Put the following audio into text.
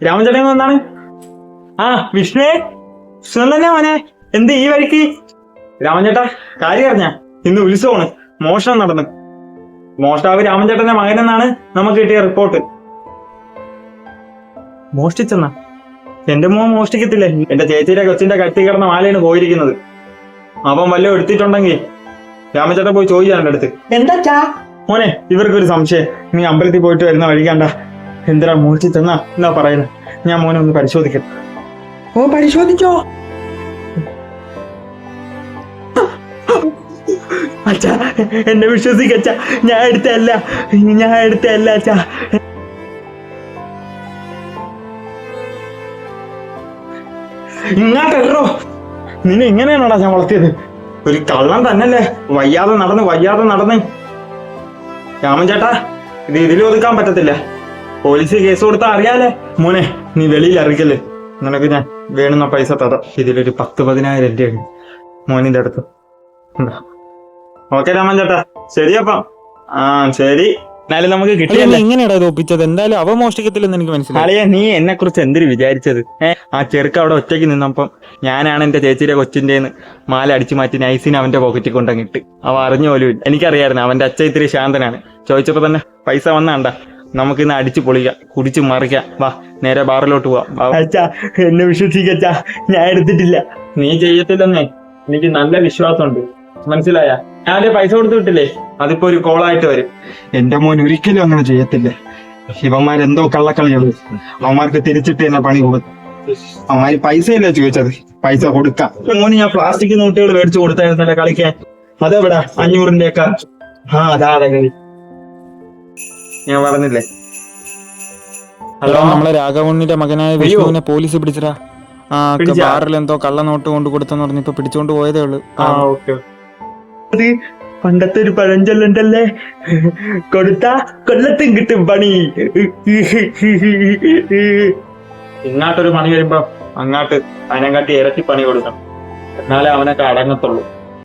രാമചേട്ടൻ എന്താണ്? ആ വിഷ്ണുവേ, സുഖം തന്നെ മോനെ. എന്ത് ഈ വഴിക്ക്? രാമചേട്ടാ, കാര്യം അറിഞ്ഞ ഇന്ന് ഉത്സവമാണ്, മോഷണം നടന്നു. മോഷ്ടാവ് രാമചേട്ടന്റെ മകനെന്നാണ് നമുക്ക് കിട്ടിയ റിപ്പോർട്ട്. മോഷ്ടിച്ചെന്നാ? എന്റെ മോൻ മോഷ്ടിക്കത്തില്ലേ? എന്റെ ചേച്ചിയുടെ കൊച്ചിന്റെ കട്ടി കിടന്ന മാലയാണ് പോയിരിക്കുന്നത്. അവൻ വല്ലതും എടുത്തിട്ടുണ്ടെങ്കിൽ രാമചേട്ടൻ പോയി ചോദിക്കാൻ എന്റെ അടുത്ത്. എന്താ മോനെ, ഇവർക്കൊരു സംശയം. നീ അമ്പലത്തിൽ പോയിട്ട് വരുന്ന വഴിക്കണ്ട എന്തിനാ മോഷ്ടിച്ചെന്നാ എന്നാ പറയുന്നത്. ഞാൻ മോനെ ഒന്ന് പരിശോധിക്കാം. ഓ, പരിശോധിച്ചോ അച്ഛാ, എന്നെ വിശ്വസിക്കച്ച, ഞാൻ എടുത്തല്ല അച്ഛാ. ഇങ്ങോട്ടല്ലോ, നിന്നെ ഇങ്ങനെയാണോടാ ഞാൻ വളർത്തിയത്? ഒരു കള്ളം തന്നല്ലേ, വയ്യാതെ നടന്ന്. രാമൻ ചേട്ടാ, ഇതിൽ ഒതുക്കാൻ പറ്റത്തില്ല. പോലീസ് കേസ് കൊടുത്താ അറിയാലേ. മോനെ, നീ വെളിയിൽ അറിയിക്കല്ലേ. നിനക്ക് ഞാൻ വേணுന്ന പൈസ തരാം. ഇതിലൊരു 10,000-10,000 രൂപയാണ് മോനിന്റെ അടുത്ത്. ഓക്കെ രാമൻ ചേട്ടാ, ശരിയപ്പം. ആ ശരി, എന്നാലും നമുക്ക് കിട്ടിയല്ലേ. എങ്ങനെയാടാ ഇത് ഒപ്പിച്ചത്? എന്തായാലും അവ മോഷ്ടിക്കത്തില്ലെന്ന് എനിക്ക് മനസ്സിലായി. അളിയ, നീ എന്നെ കുറിച്ച് എന്തിനു വിചാരിച്ചത്? ആ ചെറുക്ക് അവിടെ ഒറ്റയ്ക്ക് നിന്നപ്പം ഞാനാണ് എന്റെ ചേച്ചിയുടെ കൊച്ചിന്റെന്ന് മാല അടിച്ചു മാറ്റി നൈസിന് അവന്റെ പോക്കറ്റിൽ കൊണ്ടങ്ങിട്ട്. അവ അറിഞ്ഞ പോലും ഇല്ല. എനിക്കറിയായിരുന്നു അവന്റെ അച്ഛൻ ഇത്തിരി ശാന്തനാണ്. ചോദിച്ചപ്പോ തന്നെ പൈസ വന്നാണ്ട, നമുക്കിന്ന് അടിച്ചു പൊളിക്കാം, കുടിച്ചു മറിക്കാം. വാ, നേരെ ബാറിലോട്ട് പോവാം. അച്ഛാ, എന്നെ വിശ്വസിക്കച്ചാ, ഞാൻ എടുത്തിട്ടില്ല. നീ ചെയ്യത്തില്ലെന്നേ എനിക്ക് നല്ല വിശ്വാസമുണ്ട്, മനസ്സിലായ? ഞാൻ പൈസ കൊടുത്തു വിട്ടില്ലേ, അതിപ്പോ ഒരു കോളായിട്ട് വരും. എന്റെ മോൻ ഒരിക്കലും അങ്ങനെ ചെയ്യത്തില്ലേ. ഇവന്മാരെന്തോ കള്ളക്കളിയാണ്. അവന്മാർക്ക് തിരിച്ചിട്ട് തന്നെ പണി കൊടുക്കും. അവന്മാര് പൈസയല്ലേ ചോദിച്ചത്, പൈസ കൊടുക്കാം. മോന് ഞാൻ പ്ലാസ്റ്റിക് നോട്ടുകൾ മേടിച്ചു കൊടുത്തായിരുന്നല്ലേ കളിക്കാൻ. അതെവിടാ 500-ന്റെ ഒക്കെ? ആ അതാ ഞാൻ പറഞ്ഞില്ലേ. ഹലോ, നമ്മളെ രാഘവണ്ണിന്റെ മകനായ വിഷ്ണുവിനെ പോലീസ് പിടിച്ചടാ. ആ ബാറിൽ എന്തോ കള്ള നോട്ട് കൊണ്ട് കൊടുത്തെന്ന് പറഞ്ഞ് ഇപ്പൊ പിടിച്ചോണ്ട് പോയതേ ഉള്ളു. പണ്ടത്തെ ഒരു പഴഞ്ചൊല്ലുണ്ടല്ലേ, കൊടുത്താ കൊല്ലത്തും കിട്ടും പണി. ഇങ്ങോട്ടൊരു പണി വരുമ്പോ അങ്ങോട്ട് അതിനെക്കാട്ടി ഇരട്ടി പണി കൊടുക്കണം, എന്നാലേ അവനൊക്കെ അടങ്ങത്തുള്ളൂ.